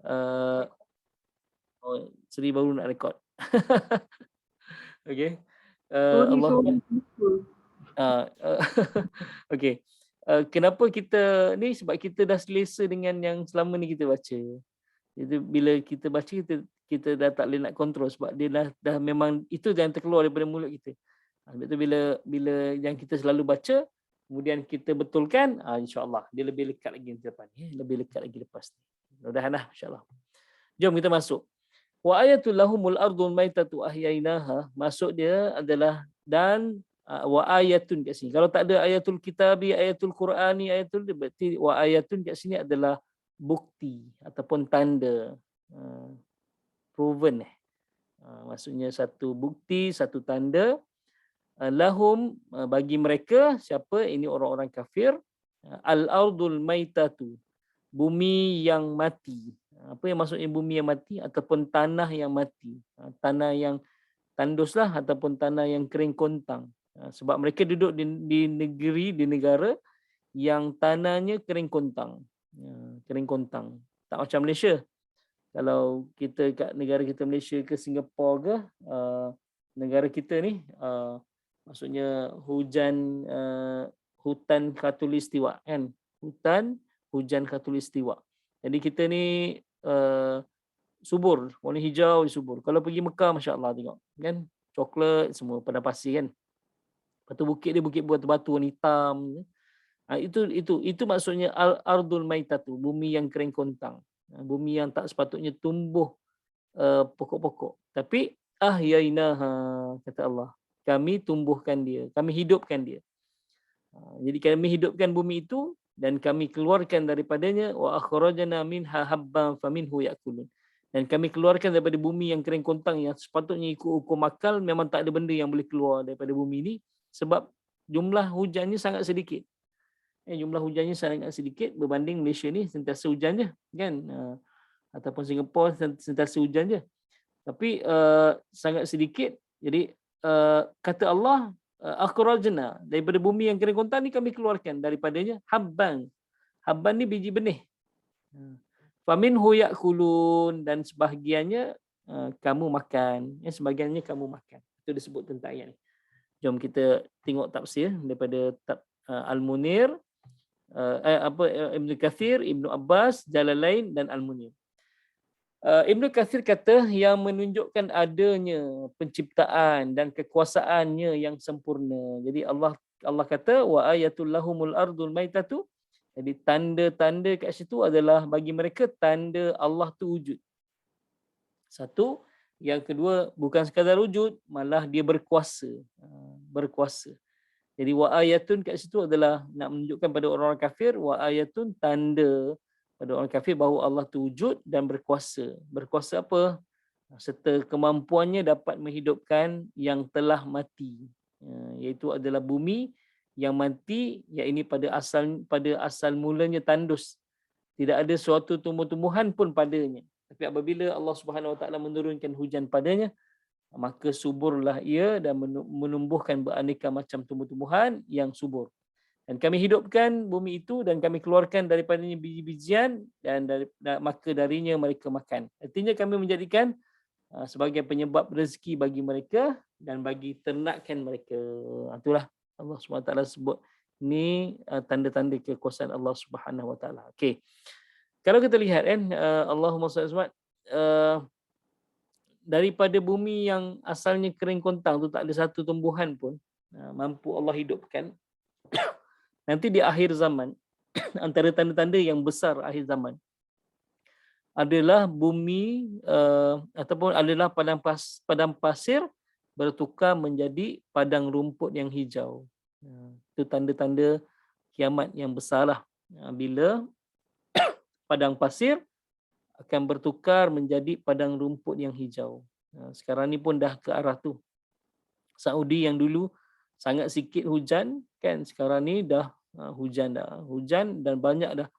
Uh, Seri baru nak rekod. Okey. Allah. Okey. Kenapa kita ni, sebab kita dah selesa dengan yang selama ni kita baca. Jadi bila kita baca, kita dah tak boleh nak kontrol sebab dia dah memang itu yang terkeluar daripada mulut kita. Sebab tu bila yang kita selalu baca kemudian kita betulkan, insya-Allah dia lebih lekat lagi ke depan ni, lebih lekat lagi lepas ni. Mudah-mudahan insya-Allah. Jom kita masuk. Wa ayatul lahumul ardul maitatu ahyainaha, maksud dia adalah dan wa ayatun kat sini. Kalau tak ada ayatul kitabi, ayatul qurani, ayatul, berarti wa ayatun kat sini adalah bukti ataupun tanda, proven. Maksudnya satu bukti, satu tanda, lahum, bagi mereka. Siapa? Ini orang-orang kafir. Al-ardul maitatu, bumi yang mati. Apa yang maksudnya bumi yang mati? Ataupun tanah yang mati, tanah yang tanduslah, ataupun tanah yang kering kontang. Sebab mereka duduk di negara yang tanahnya kering kontang. Kering kontang. Tak macam Malaysia. Kalau kita kat negara kita Malaysia ke Singapura ke, negara kita ni, maksudnya hujan, hutan khatulistiwa kan. Hujan khatulistiwa. Jadi kita ni subur, warna hijau subur. Kalau pergi Mekah, masya-Allah, tengok kan, coklat semua padang pasir kan. Lepas tu bukit dia bukit batu-batu warna hitam. Itu maksudnya al-ardul maitatu, bumi yang kering kontang. Bumi yang tak sepatutnya tumbuh pokok-pokok. Tapi ahyainaha, kata Allah, kami tumbuhkan dia, kami hidupkan dia. Jadi kami hidupkan bumi itu dan kami keluarkan daripadanya, wa akhrajna minha habban faminhu yakulun. Dan kami keluarkan daripada bumi yang kering kontang yang sepatutnya ikut hukum akal, memang tak ada benda yang boleh keluar daripada bumi ini sebab jumlah hujannya sangat sedikit. Jumlah hujannya sangat sedikit berbanding Malaysia ni sentiasa hujan je kan, ataupun Singapura sentiasa hujan je. Tapi sangat sedikit. Jadi kata Allah, akhrajna, daripada bumi yang kering kontang ni kami keluarkan daripadanya habban. Habban ni biji benih. Faminhu yakulun, dan sebahagiannya kamu makan. Sebahagiannya kamu makan. Itu disebut tentang ayat ni. Jom kita tengok tafsir daripada Al-Munir, Ibn Kathir, Ibn Abbas, Jalalain dan Al-Munir. Ibn Kathir kata yang menunjukkan adanya penciptaan dan kekuasaannya yang sempurna. Jadi Allah kata wa ayatul lahumul ardul maitatu. Jadi tanda-tanda kat situ adalah bagi mereka tanda Allah tu wujud. Satu, yang kedua bukan sekadar wujud, malah dia berkuasa. Berkuasa. Jadi wa ayatun kat situ adalah nak menunjukkan pada orang-orang kafir, wa ayatun tanda pada orang kafir bahawa Allah tu wujud dan berkuasa. Berkuasa apa? Serta kemampuannya dapat menghidupkan yang telah mati. Iaitu adalah bumi yang mati, yakni pada asal mulanya tandus. Tidak ada suatu tumbuh-tumbuhan pun padanya. Tapi apabila Allah Subhanahu Wa Taala menurunkan hujan padanya, maka suburlah ia dan menumbuhkan beraneka macam tumbuh-tumbuhan yang subur. Dan kami hidupkan bumi itu dan kami keluarkan daripadanya biji-bijian dan maka darinya mereka makan. Artinya kami menjadikan sebagai penyebab rezeki bagi mereka dan bagi ternakan mereka. Itulah Allah SWT sebut ni tanda-tanda kekuasaan Allah Subhanahu Wa Taala. Okey. Kalau kita lihat kan, Allahumma salli daripada bumi yang asalnya kering kontang tu tak ada satu tumbuhan pun mampu Allah hidupkan. Nanti di akhir zaman, antara tanda-tanda yang besar akhir zaman adalah bumi ataupun adalah padang pasir bertukar menjadi padang rumput yang hijau. Itu tanda-tanda kiamat yang besarlah. Bila padang pasir akan bertukar menjadi padang rumput yang hijau. Sekarang ni pun dah ke arah tu. Saudi yang dulu sangat sikit hujan kan, sekarang ni dah hujan dan banyak dah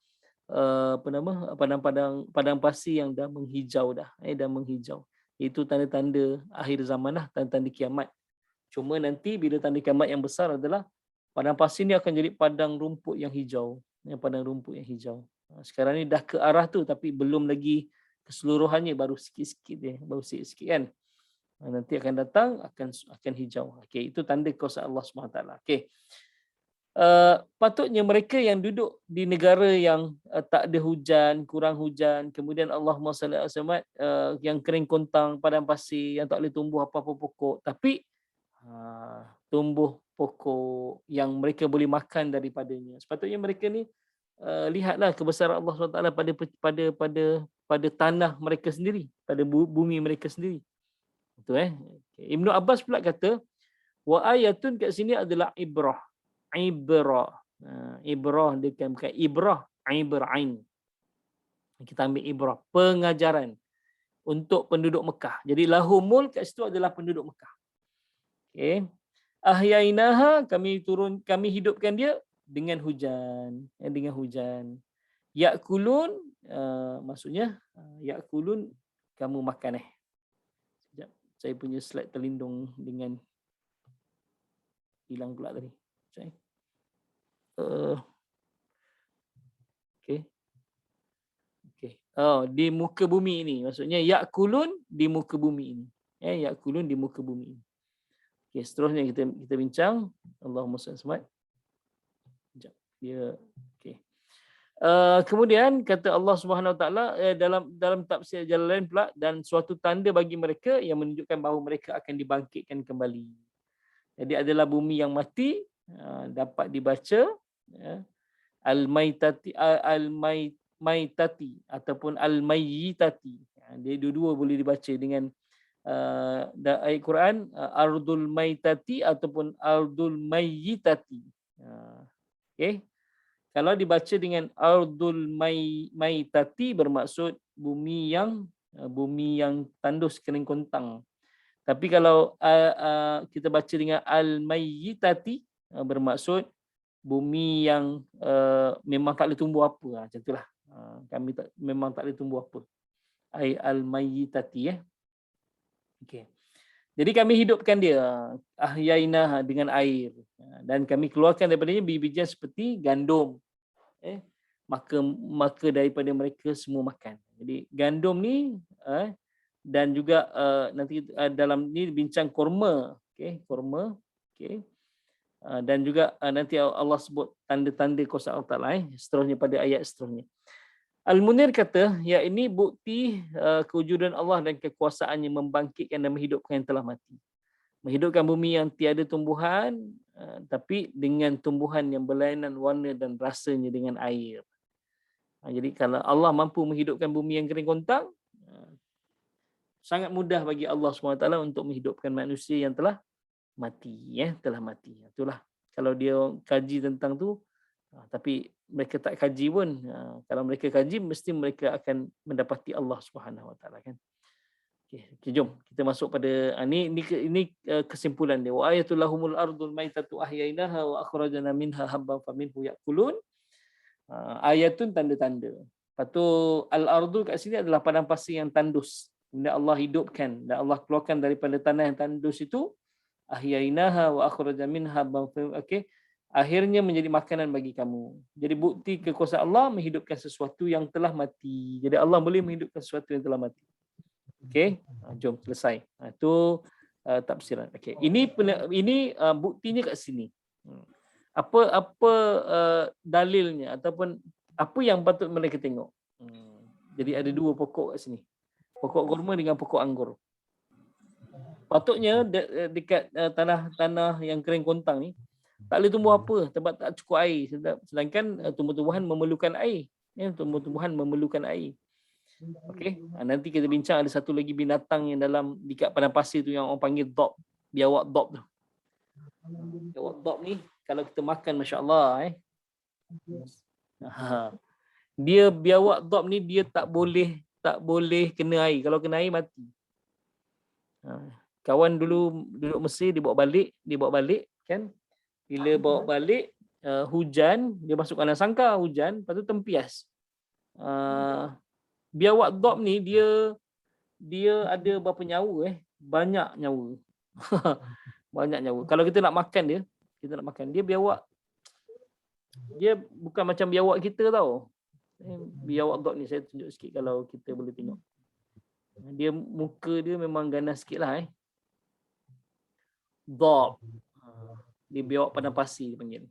padang pasir yang dah menghijau dah menghijau. Itu tanda-tanda akhir zaman lah, tanda-tanda kiamat. Cuma nanti bila tanda kiamat yang besar adalah padang pasir ni akan jadi padang rumput yang hijau. Padang rumput yang hijau. Sekarang ni dah ke arah tu tapi belum lagi keseluruhannya baru sikit-sikit dia, baru sikit-sikit kan. Nanti akan datang akan hijau. Okey, itu tanda kuasa Allah SWT. Okey. Patutnya mereka yang duduk di negara yang tak ada hujan, kurang hujan, kemudian Allahumma salli ala Muhammad, yang kering kontang, padang pasir, yang tak boleh tumbuh apa-apa pokok, tapi tumbuh pokok yang mereka boleh makan daripadanya. Sepatutnya mereka ni lihatlah kebesaran Allah SWT pada tanah mereka sendiri, pada bumi mereka sendiri. Betul Okay. Ibnu Abbas pula kata, wa ayatun kat sini adalah ibrah. Ibrah. Ibrah dia bukan ibrah, ibrain. Kita ambil ibrah, pengajaran untuk penduduk Mekah. Jadi lahumul kat situ adalah penduduk Mekah. Okey. Ahyainaha, kami hidupkan dia dengan hujan, dengan hujan. Yakulun, maksudnya yakulun kamu makan Sekejap, saya punya slide terlindung dengan hilang pula tadi. Okey. Okey. Oh, di muka bumi ini. Maksudnya yakulun di muka bumi ini. Yakulun di muka bumi ini. Okey, seterusnya kita bincang. Allahumma salli alaihi. Sekejap. Dia okey. Kemudian kata Allah Subhanahu Wa Taala dalam tafsir Jalalain pula, dan suatu tanda bagi mereka yang menunjukkan bahawa mereka akan dibangkitkan kembali. Jadi adalah bumi yang mati dapat dibaca al-maitati ataupun al-mayyitati. Dia dua-dua boleh dibaca dengan ayat Quran, ardul maitati ataupun ardul mayyitati. Okey. Kalau dibaca dengan ardul maitati bermaksud bumi yang tandus kering kontang. Tapi kalau kita baca dengan al-mayyitati bermaksud bumi yang memang tak boleh tumbuh apa. Macam itulah. Kami memang tak boleh tumbuh apa. Ai al-mayyitati Okey. Jadi kami hidupkan dia, ahyaina dengan air, dan kami keluarkan daripadanya biji-bijian seperti gandum. Maka daripada mereka semua makan. Jadi gandum ni dan juga nanti dalam ni bincang kurma, okey, kurma, okey. Dan juga nanti Allah sebut tanda-tanda kuasa Allah Taala seterusnya pada ayat seterusnya. Al-Munir kata, ya ini bukti kewujudan Allah dan kekuasaannya membangkitkan dan menghidupkan yang telah mati. Menghidupkan bumi yang tiada tumbuhan, tapi dengan tumbuhan yang berlainan warna dan rasanya dengan air. Jadi kalau Allah mampu menghidupkan bumi yang kering kontang, sangat mudah bagi Allah SWT untuk menghidupkan manusia yang telah mati. Telah mati. Itulah kalau dia kaji tentang tu, tapi mereka tak kaji pun. Kalau mereka kaji, mesti mereka akan mendapati Allah Subhanahu Wa Taala kan. Okey, jom kita masuk pada ini kesimpulan dia. Wa ayatul lahumul ardul maitatu ahyainaha wa akhrajna minha habban faminhu yakulun. Ayatun tanda-tanda. Lepas tu al-ardu kat sini adalah padang pasir yang tandus. Kemudian Allah hidupkan dan Allah keluarkan daripada tanah yang tandus itu, ahyainaha wa akhrajna minha habban. Okey. Akhirnya menjadi makanan bagi kamu. Jadi bukti kekuasaan Allah menghidupkan sesuatu yang telah mati. Jadi Allah boleh menghidupkan sesuatu yang telah mati. Okey, jom selesai. Itu tafsiran. Okey, ini buktinya kat sini. Apa dalilnya ataupun apa yang patut mereka tengok. Jadi ada dua pokok kat sini. Pokok kurma dengan pokok anggur. Patutnya dekat tanah yang kering kontang ni tak boleh tumbuh apa sebab tak cukup air. Sedangkan tumbuh-tumbuhan memerlukan air. Tumbuh-tumbuhan memerlukan air. Okey, nanti kita bincang ada satu lagi binatang yang dekat padang pasir tu yang orang panggil dob, biawak dob tu. Biawak dob ni kalau kita makan masya-Allah dia biawak dob ni dia tak boleh kena air. Kalau kena air mati. Kawan dulu duduk Mesir dibawa balik kan. Bila bawa balik hujan, dia masuk dalam sangkar hujan, lepas tu tempias. Biawak dob ni dia ada berapa nyawa banyak nyawa. Banyak nyawa. Kalau kita nak makan dia biawak. Dia bukan macam biawak kita tau. Biawak dob ni saya tunjuk sikit kalau kita boleh tengok. Dia muka dia memang ganas sikit lah. Dhab. Dia biawak pandang pasir dia panggil.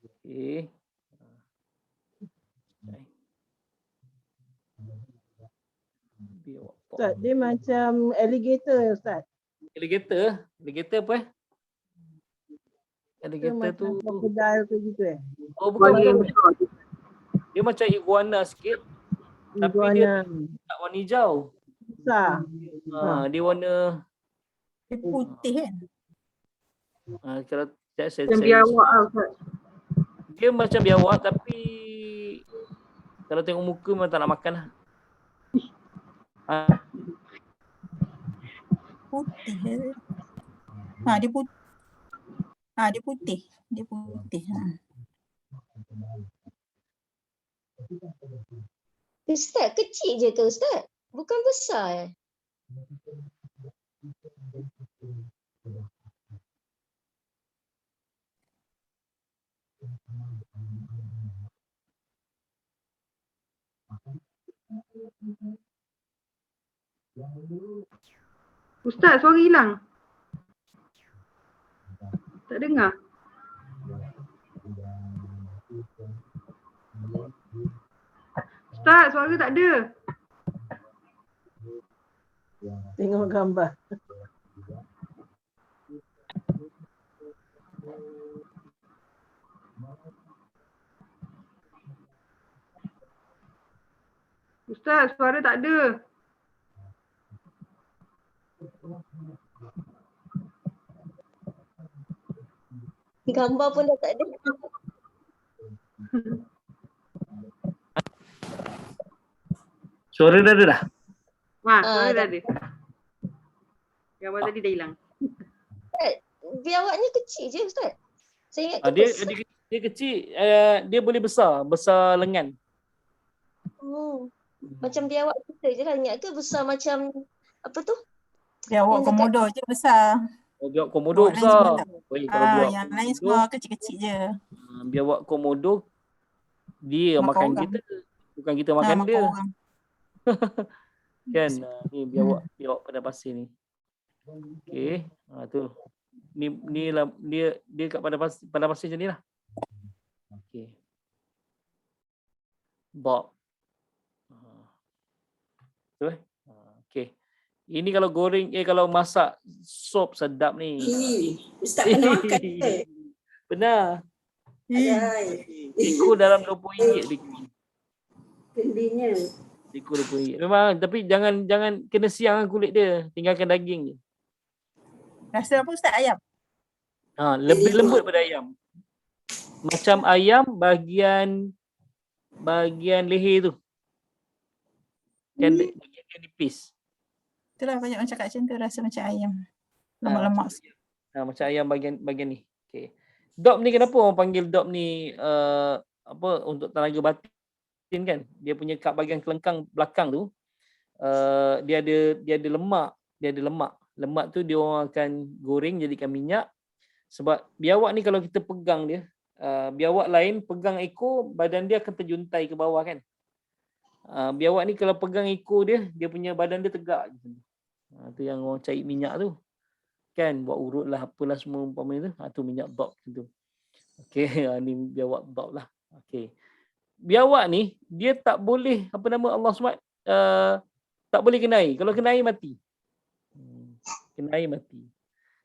Okay. Biawak. Ustaz, dia macam alligator Ustaz. Alligator? Alligator apa Dia Alligator tu. macam crocodile tu gitu Oh bukan. Dia macam iguana sikit. Tapi dia tak warna hijau. besar. Dia warna Dia putih kan? kalau saya biawak Ustaz. dia macam biawak tapi kalau tengok muka memang tak nak makan lah. Putih. Dia putih. Dia putih. Dia putih. Ustaz, kecil je ke Ustaz? Bukan besar. Ustaz, suara hilang. Tak dengar. Ustaz, suara tak ada. Tengok gambar. Ustaz, suara tak ada. Gambar pun dah tak ada. Suara dah ada dah. Suara dah dah. ada. Gambar tadi dah hilang. Biawaknya kecil je Ustaz. Saya ingat tu Dia, besar. dia kecil, dia boleh besar lengan. Macam biawak kita je lah. Ingat ke besar macam apa tu? Biawak Yang dekat- komodo je besar. Biawak komodo Biawak lain besar. semua Oi, kalau biawak yang lain komodo, semua kecil-kecil je. biawak komodo dia Makan makan orang. kita. Bukan kita makan dia. Orang. Kan ni biawak pada pasir ni. Okey, tu. Ni lah dia kat pada pasir macam ni lah. Okey. Bob. Tu okey. Ini kalau goreng kalau masak sup sedap ni. Ustaz pernah makan ke? Benar. Adai. Ikut dalam RM20 bikini. Kendinya. Ikut RM20. Memang tapi jangan kena siang kulit dia, tinggalkan daging je. Rasa apa Ustaz? Ayam? Lebih lembut pada ayam. Macam ayam bahagian leher tu. Kan bahagian nipis. Itulah banyak orang cakap macam tu, rasa macam ayam. Lemak-lemak. Macam ayam bahagian ni. Okey. Dop ni kenapa orang panggil dop ni untuk tenaga batin kan? Dia punya kat bahagian kelengkang belakang tu dia ada lemak, Lemak tu dia orang akan goreng jadikan minyak. Sebab biawak ni kalau kita pegang dia, biawak lain pegang ekor, badan dia akan terjuntai ke bawah kan. Biawak ni kalau pegang ekor dia punya badan dia tegak je. Tu yang orang cari minyak tu. Kan buat urut lah apalah semua umpamanya tu. Tu minyak dhab tu. Okey, ni biawak dhab lah. Okey. Biawak ni dia tak boleh Allah SWT tak boleh kena air. Kalau kena air mati. Kena air mati.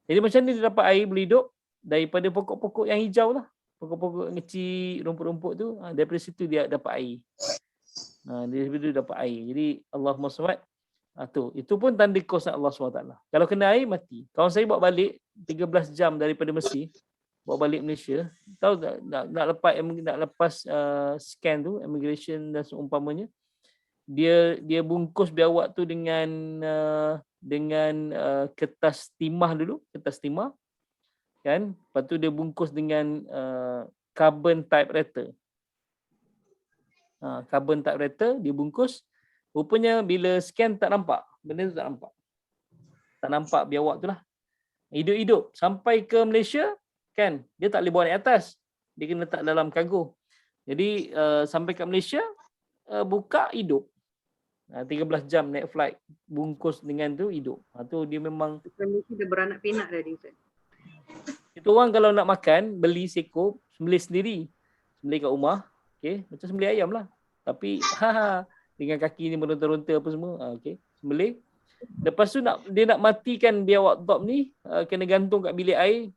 Jadi macam ni dia dapat air boleh hidup daripada pokok-pokok yang hijau lah. Pokok-pokok kecil, rumput-rumput tu, daripada situ dia dapat air. Daripada situ dapat air. Jadi Allah SWT itu pun tanda kuasa Allah SWT. Kalau kena air mati. Kawan saya bawa balik 13 jam daripada Mesir, bawa balik Malaysia. Tahu tak nak lepas scan tu, immigration dan seumpamanya. Dia bungkus biawak tu dengan kertas timah dulu, kan. Lepas tu dia bungkus dengan carbon typewriter. Carbon typewriter dia bungkus. Rupanya bila scan tak nampak. Benda tu tak nampak. Tak nampak biawak tu lah. Hidup-hidup. Sampai ke Malaysia, kan, dia tak boleh bawa naik atas. Dia kena letak dalam kargo. Jadi sampai kat Malaysia, buka hidup. 13 jam naik flight, bungkus dengan tu hidup. Tu dia memang, Bukan mesti dah beranak pinak dah dia Ustaz. kita orang kalau nak makan, beli seekor, sembelih sendiri. Sembelih kat rumah, okey, macam sembelih ayam lah. Tapi dengan kaki ni meronta-ronta apa semua, okey, sembelih. Lepas tu dia nak matikan biawak dhab ni, kena gantung kat bilik air.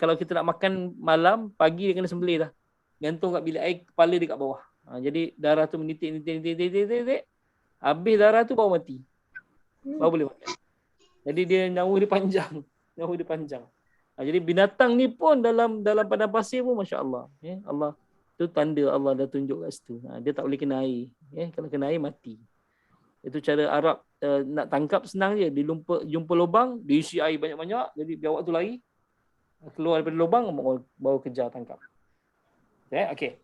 Kalau kita nak makan malam, pagi dia kena sembelih dah. Gantung kat bilik air, kepala dia kat bawah. Jadi darah tu menitik. Habis darah tu baru mati. Baru boleh makan. Jadi dia nyawa dia panjang. Nyawa dia panjang. Jadi binatang ni pun dalam padang pasir pun masya-Allah. Allah tu tanda Allah dah tunjuk kat situ. Dia tak boleh kena air. Kalau kena air mati. Itu cara Arab nak tangkap senang je. Dia jumpa lubang, diisi air banyak-banyak, jadi biawak tu lari. Keluar daripada lubang, baru kejar tangkap. Okey.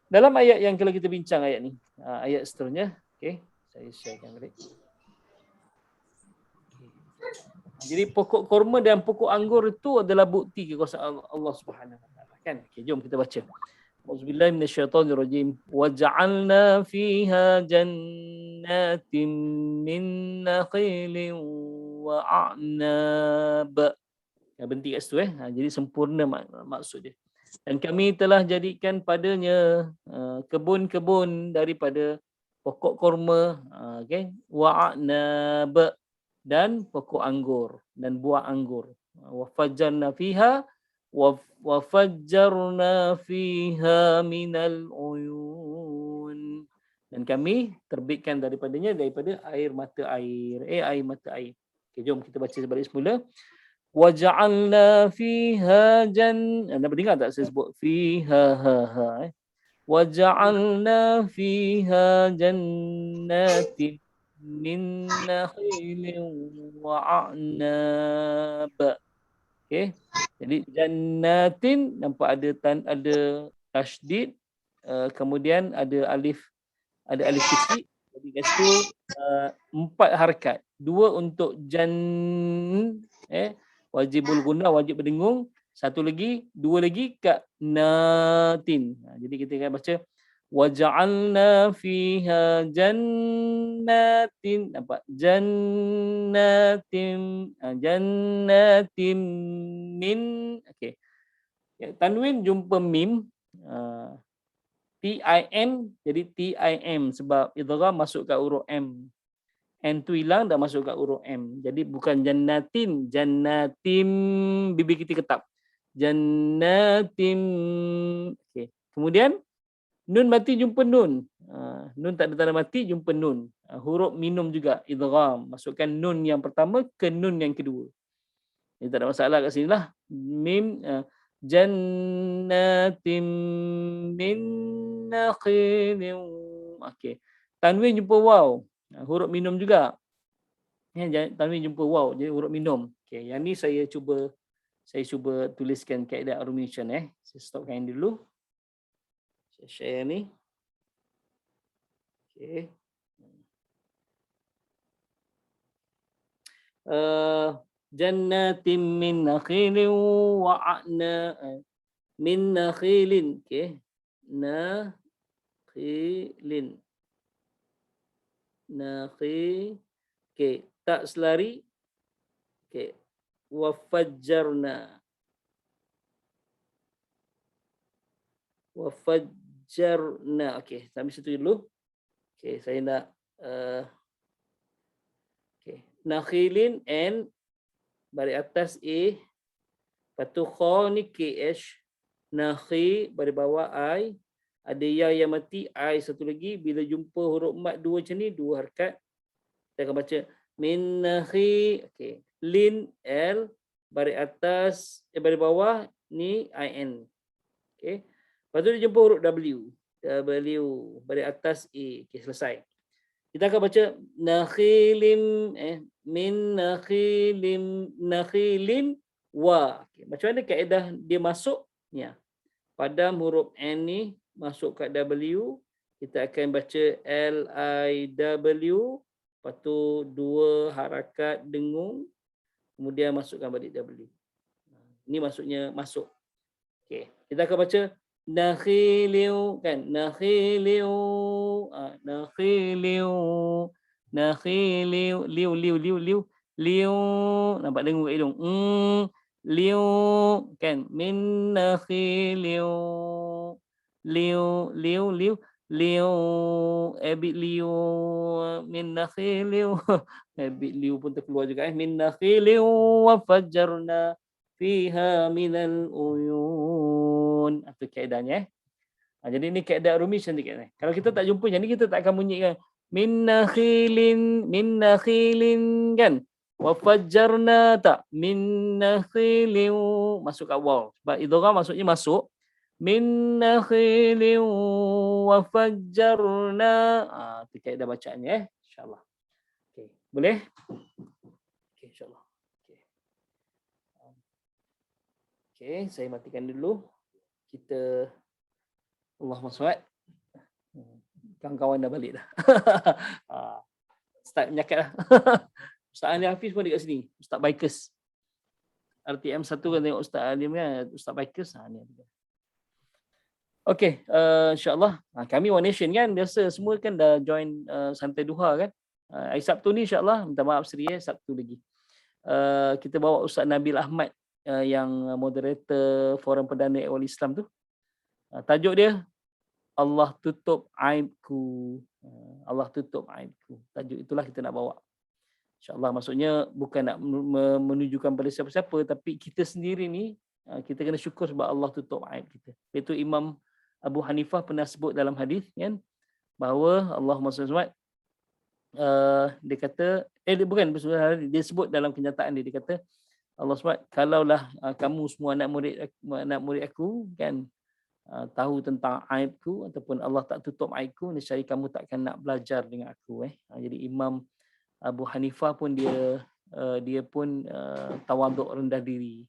Dalam ayat yang kalau kita bincang ayat ni, ayat seterusnya, okey, saya sharekan balik. Jadi pokok korma dan pokok anggur itu adalah bukti kekuasaan Allah Subhanahu Wa Taala. Kan? Okey, jom kita baca. Auzubillahi minasyaitonirrajim. Waja'alna fiha jannatin min nakhilin wa a'nab. Berhenti kat situ jadi sempurna maksud dia. Dan kami telah jadikan padanya kebun-kebun daripada pokok korma, okey, wa a'nab, dan pokok anggur dan buah anggur. Wa fajjarna fiha wa fajjarna fiha minal uyun. Dan kami terbitkan daripada air mata air. Air mata air. Okey, jom kita baca balik semula. Waja'alna fiha anda dengar tak saya sebut fiha Waja'alna fiha jannatin min nakhilin wa a'nab. Okey. Jadi jannatin nampak ada tasydid, kemudian ada alif kecil. Jadi kat situ 4 harakat. 2 untuk wajibul gunnah, wajib berdengung. 2 lagi kat natin. Jadi kita akan baca waja'alna fiha jannatin, nampak jannatin min, okey. Tanwin jumpa mim, TIM jadi TIM sebab idgham masuk kat huruf M. N tu hilang dah masuk kat huruf M. Jadi bukan jannatin, jannatim, bibir kita ketap. Jannatim. Okey. Kemudian nun mati jumpa nun. Nun tak ada tanda mati jumpa nun. Huruf minum juga idgham. Masukkan nun yang pertama ke nun yang kedua. Ini tak ada masalah kat sini lah. Mim jannatim min nakhilin. Okey. Tanwin jumpa waw. Huruf minum juga. Tanwin jumpa waw. Jadi huruf minum. Okey, yang ni saya cuba tuliskan kaedah rumination. Saya stopkan dulu. Saya share ni. Okey. Jannatin min nakhilin wa a'na min nakhilin. Okey. Nakhilin. Okey, tak selari. Okey. Wa fajjarna. Okey, sampai situ dulu. Okey, saya nak okey, nakhilin and baris atas A, lepas tu kha ni KH, nakhi baris bawah I, ada ya yang mati, I satu lagi. Bila jumpa huruf mat 2 macam ni, 2 harakat, kita akan baca min nakhi. Okey, lin L, baris atas baris bawah ni IN. Okey. Lepas tu dia jumpa huruf W. Baris atas A. Okey, selesai. Kita akan baca nakhilim min nakhilin wa. Okey, macam mana kaedah dia masuk? Ya. Pada huruf N ni masuk kat W, kita akan baca LIW, lepas tu 2 harakat dengung, kemudian masukkan balik W. Ini maksudnya masuk. Okey, kita akan baca nakhiliu, kan? Nakhiliu. nakhili liu liu liu liu liu, nampak dengung kat hidung. Liu kan, min nakhiliu liu liu liu liu ebit liu min nakhiliu ebit liu pun terkeluar juga min nakhiliu wa fajjarna fiha minal uyun. Itu kaedahnya. Jadi ni kaedah rumi cantik kan. Kalau kita tak jumpa macam ni kita tak akan bunyikan min nakhilin kan. Wa fajjarna tak min nakhilin masuk kat waw. Sebab idgham maksudnya masuk. Min nakhilin wa fajjarna. Itu kaedah bacaannya insya-Allah. Okey, boleh? Okey, insya-Allah. Okey, saya matikan dulu. Kita Allahumma salli. Kawan-kawan dah balik dah. Start menyakat dah. Ustaz Ali Hafiz pun dekat sini. Ustaz Bikers. RTM 1 kan tengok Ustaz Alim kan. Ustaz Bikers. Ni ada. Okey, insyaAllah. Kami One Nation kan. Biasa semua kan dah join santai duha kan. Hari Sabtu ni insyaAllah. Minta maaf Seri Sabtu lagi. Kita bawa Ustaz Nabil Ahmad yang moderator Forum Perdana Awal Islam tu. Tajuk dia Allah tutup aibku. Allah tutup aibku. Tajuk itulah kita nak bawa. InsyaAllah maksudnya bukan nak menunjukkan pada siapa-siapa, tapi kita sendiri ni kita kena syukur sebab Allah tutup aib kita. Itu Imam Abu Hanifah pernah sebut dalam hadis kan, bahawa Allahumma salli alaihi dia kata dia sebut dalam kenyataan dia kata Allah SWT, kalaulah kamu semua anak murid aku kan tahu tentang aibku ataupun Allah tak tutup aibku, nescaya kamu takkan nak belajar dengan aku. Jadi Imam Abu Hanifah pun dia pun tawaduk, rendah diri.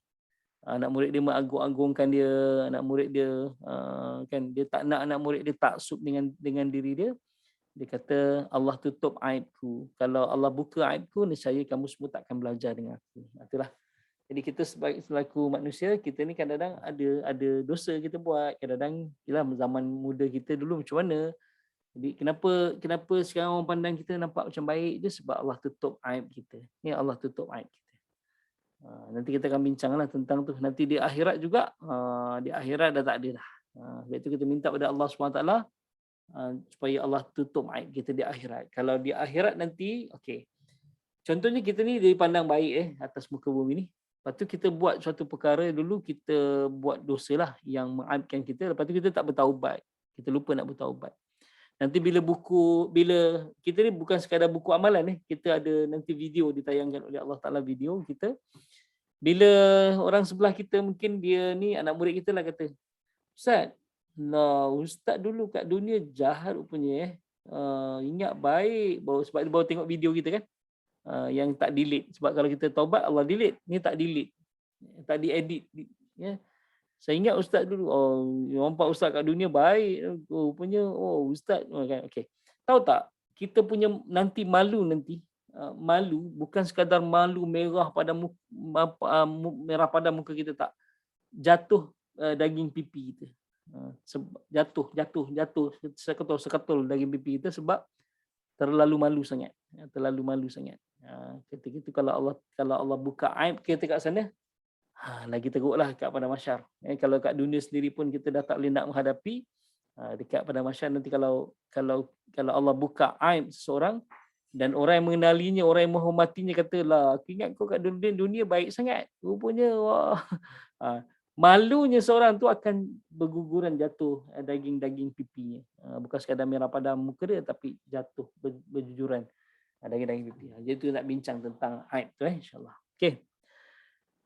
Anak murid dia mengagung-agungkan dia, anak murid dia kan dia tak nak anak murid dia taksub dengan diri dia. Dia kata Allah tutup aibku. Kalau Allah buka aibku, nescaya kamu semua takkan belajar dengan aku. Itulah. Jadi kita selaku manusia, kita ni kadang-kadang ada dosa kita buat. Kadang-kadang ialah zaman muda kita dulu macam mana. Jadi kenapa sekarang orang pandang kita nampak macam baik je, sebab Allah tutup aib kita. Ni Allah tutup aib kita. Nanti kita akan bincanglah tentang tu. Nanti di akhirat juga, di akhirat dah tak ada dah. Sebab itu kita minta pada Allah SWT supaya Allah tutup aib kita di akhirat. Kalau di akhirat nanti, okey. Contohnya kita ni dipandang baik atas muka bumi ni. Lepas tu kita buat suatu perkara dulu, kita buat dosa lah yang mengaibkan kita. Lepas tu kita tak bertaubat. Kita lupa nak bertaubat. Nanti bila kita ni bukan sekadar buku amalan kita ada nanti video ditayangkan oleh Allah Ta'ala, video kita. Bila orang sebelah kita mungkin dia ni anak murid kita lah kata, Ustaz dulu kat dunia jahat rupanya ingat baik. Sebab dia baru tengok video kita kan. Yang tak delete. Sebab kalau kita taubat Allah delete, ni tak delete, tak diedit ya. Saya ingat Ustaz dulu, nampak Ustaz kat dunia baik, rupanya Ustaz kan. Okey, tahu tak kita punya nanti malu, malu bukan sekadar malu merah pada merah pada muka kita, tak, jatuh daging pipi kita, jatuh seketul daging pipi kita sebab terlalu malu sangat. Ketika itu kalau Allah buka aib kita kat sana, lagi teruklah kat pada mahsyar. Kalau kat dunia sendiri pun kita dah tak boleh nak menghadapi, dekat pada mahsyar nanti kalau Allah buka aib seseorang dan orang yang mengenalinya, orang yang menghormatinya katalah, aku ingat kau kat dunia baik sangat. Rupanya wah. Malunya seorang tu akan berguguran jatuh daging-daging pipinya. Bukan sekadar merah pada muka dia, tapi jatuh berjujuran daging-daging pipi. Jadi tu nak bincang tentang aib tu insya-Allah.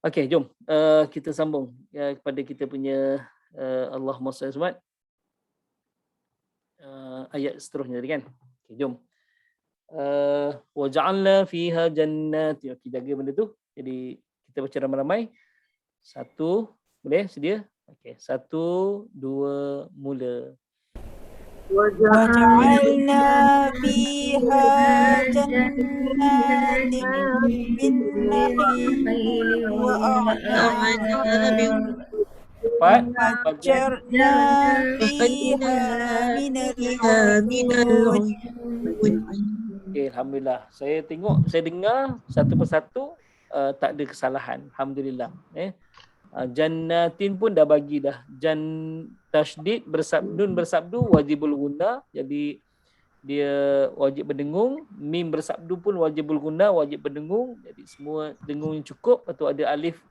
Okey, jom kita sambung kepada kita punya Allahumma salli alaihi ayat seterusnya tadi kan. Okey, jom. Wa ja'alna fiha jannati. Okey, jaga benda tu. Jadi kita baca ramai-ramai. 1, boleh sedia? Okey, 1, 2, mula. وجعلنا فيها جنات من نخيل وأعناب وفجرنا فيها من العيون Okay, Alhamdulillah. Saya dengar satu persatu tak ada kesalahan. Alhamdulillah. Jannatin pun dah bagi dah. Tasydid nun bersabdu wajibul guna. Jadi dia wajib berdengung. Mim bersabdu pun wajibul guna, wajib berdengung. Jadi semua dengung yang cukup. Lepas tu ada alif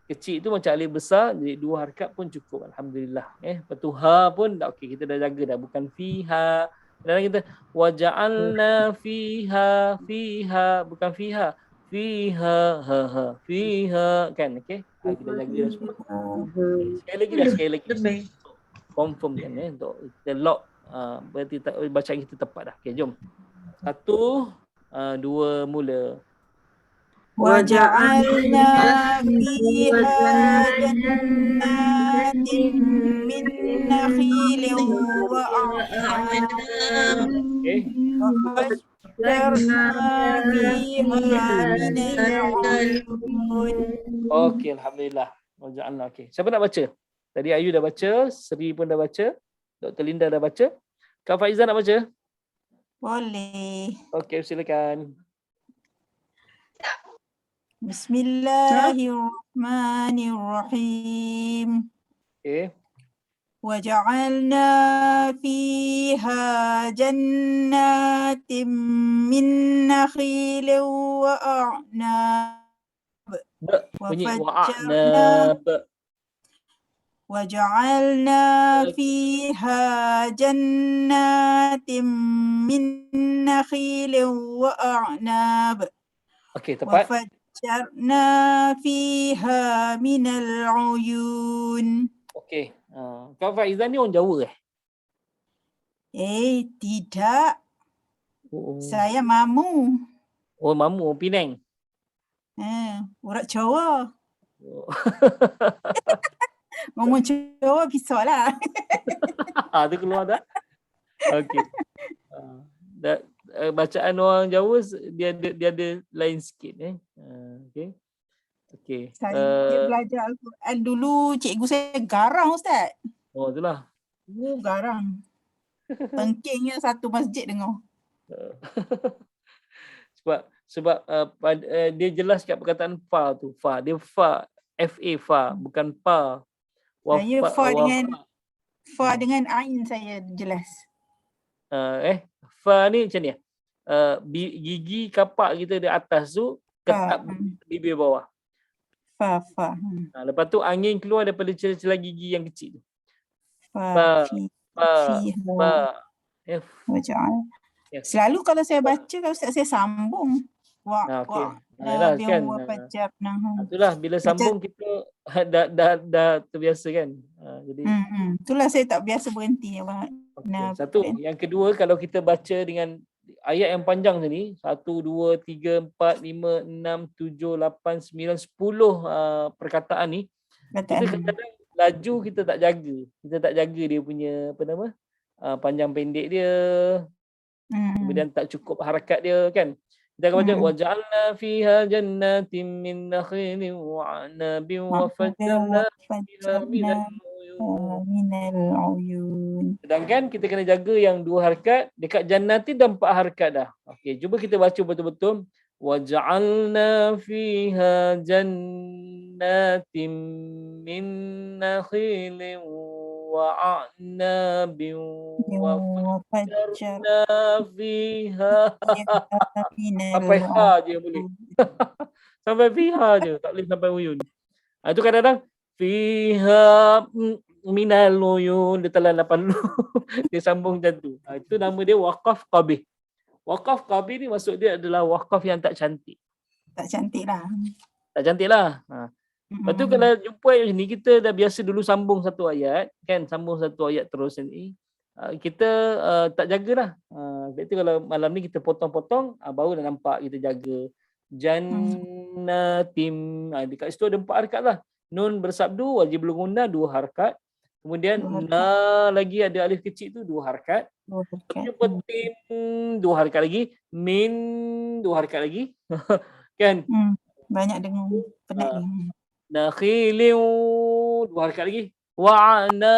kecil tu macam alif besar. Jadi 2 harakat pun cukup. Alhamdulillah. Lepas tu ha pun dah okey. Kita dah jaga dah. Bukan fiha. Dan kita waja'alna fiha bukan fiha fiha kan, okey, kita jaga dah semua. Sekali lagi confirm kan untuk kita lock, berarti bacaan kita tepat dah. Okey, jom 1 2 mula. وجعلنا فيها جنات من نخيل وأعناب Okey, وفجرنا فيها من العيون. okey, alhamdulillah. Waja'alna. Okey, siapa nak baca? Tadi Ayu dah baca, Sri pun dah baca, Dr. Linda dah baca. Kak Faizah nak baca? Boleh. Okey, silakan. Bismillahirrahmanirrahim. Okey. وجعلنا فيها جنات من نخيل وأعناب Bunyi وفجرنا wa'anab. وجعلنا فيها جنات من نخيل وأعناب Okey, tepat. وفجرنا فيها من العيون. Okey. Kak Faizah ni orang Jawa Tidak. Saya Mamu. Oh, Mamu, orang Penang. Orang Jawa. Oh. Ngomong Jawa pisau lah. Tu keluar dah. Okey. Bacaan orang Jawa dia ada lain sikit okey. Okey. Saya belajar Al-Quran dulu, cikgu saya garang Ustaz. Oh, itulah. Garang. Tengkingnya satu masjid dengar. sebab dia jelas kat perkataan fa tu. Fa, dia fa, fa bukan pa. Saya fa dengan ain saya jelas. Fa ni macam ni. Gigi kapak kita di atas tu ketap bibir bawah. Fa. Lepas tu angin keluar daripada celah-celah gigi yang kecil tu. Fa. Selalu kalau saya baca, kalau Ustaz saya sambung. Itulah bila sambung kita dah terbiasa kan. Jadi itulah saya tak biasa berhenti. Satu. Yang kedua, kalau kita baca dengan ayat yang panjang ni 1, 2, 3, 4, 5, 6, 7, 8, 9, 10 perkataan ni, kita kadang-kadang laju kita tak jaga. Kita tak jaga dia punya panjang pendek dia. Kemudian tak cukup harakat dia kan. Kita akan baca waja'alna fiha jannatin min nakhilin wa 'anabin wa fajjarna fiha minal uyun. Sedangkan kita kena jaga yang 2 harakat, dekat jannatin dah 4 harakat dah. Okey, cuba kita baca betul-betul. Waja'alna fiha jannatin min nakhilin wa 'anabin wa fajjarna fiha. Sampai ha je boleh. Sampai fiha je, tak boleh sampai uyun. Itu kadang-kadang fiha minal uyun, dia telan 8 lu. Dia sambung macam tu. Itu nama dia waqaf qabih. Waqaf qabih ni maksud dia adalah waqaf yang tak cantik. Tak cantik lah. Tak cantik lah. Lepas tu kalau jumpa ayat macam ni, kita dah biasa dulu sambung satu ayat, kan? Sambung satu ayat terus ni. Kita tak jagalah. Lepas tu kalau malam ni kita potong-potong, baru dah nampak kita jaga. Jannatim. Dekat situ ada 4 harakat lah. Nun bersabdu, wajib berguna 2 harakat. Kemudian na lagi ada alif kecil tu 2 harakat. Jumpa tim 2 harakat lagi. Min 2 harakat lagi. Kan? Banyak dengar. Penat dia. Nakhiliu 2 harakat lagi. Wa'ana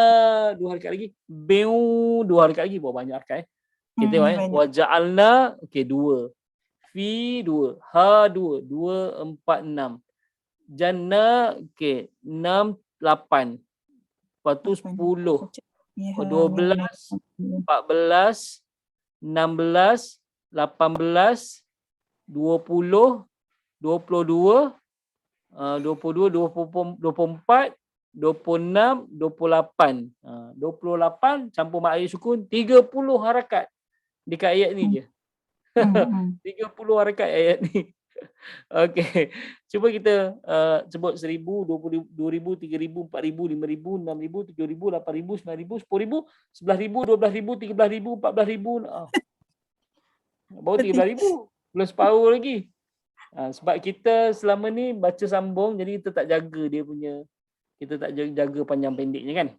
2 harakat lagi. Biu 2 harakat lagi. Banyak harakat. Kita tengok waja'alna okey 2. fi 2, ha 2, 2 4 6. Janna okey 6 8. Lepas tu 10, 12, 14, 16, 18, 20, 22, 22, 24, 26, 28. 28 campur mat ayat sukun 30 harakat dekat ayat ni je. 30 harakat ayat ni. Okey. Cuba kita sebut 1000, 20,000, 2000, 3000, 4000, 5000, 6000, 7000, 8000, 9000, 10000, 11000, 12000, 13000, 14000. Baru 13,000. Belum separuh lagi. Sebab kita selama ni baca sambung, jadi kita tak jaga dia punya, kita tak jaga panjang pendeknya kan.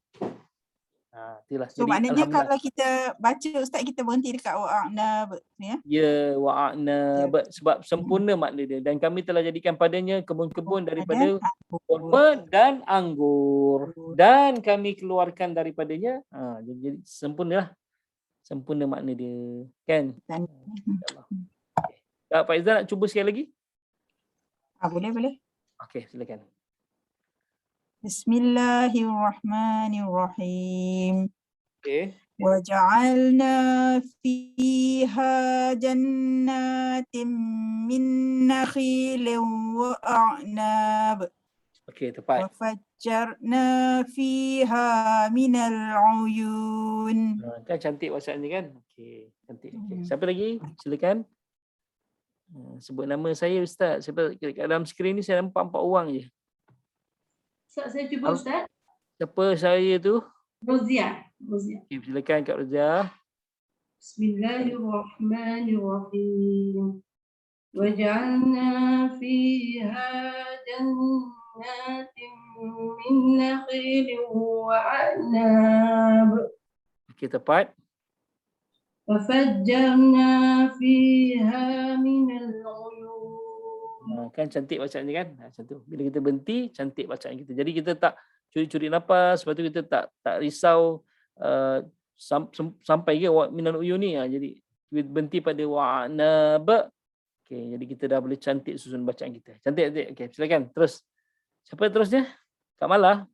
Itulah. So Jadi maknanya alhamdulillah. kalau kita baca Ustaz, kita berhenti dekat wa'ana ya. Ya, wa'ana sebab sempurna makna dia, dan kami telah jadikan padanya kebun-kebun daripada kurma dan anggur, dan kami keluarkan daripadanya. Jadi sempurnalah. Sempurna makna dia kan. InsyaAllah. Kak Faizal nak cuba sekali lagi? Boleh. Okey, silakan. Bismillahirrahmanirrahim. Okey. وجعلنا فيها جنات من نخيل وأعناب Okey, tepat. وفجرنا فيها من العيون. Kan cantik bacaannya kan? Okey, cantik. Okey. Siapa lagi? Silakan. Sebut nama saya Ustaz. Sebab kat dalam skrin ni saya nampak 4 orang je. Ustaz, saya cuba Ustaz. Siapa saya tu? Rozia. Okey, silakan Kak Rozia. Bismillahirrahmanirrahim. وجعلنا فيها جنات من نخيل وأعناب Okey, tepat. وفجرنا فيها من العيون. Kan cantik bacaannya kan? Macam tu. Bila kita berhenti, cantik bacaan kita. Jadi kita tak curi-curi nafas, lepas tu kita tak risau sampai ke minal uyun ni. Jadi berhenti pada wa'nab. Okey, jadi kita dah boleh cantik susun bacaan kita. Cantik. Okey, silakan terus. Siapa terusnya? Kak Mala.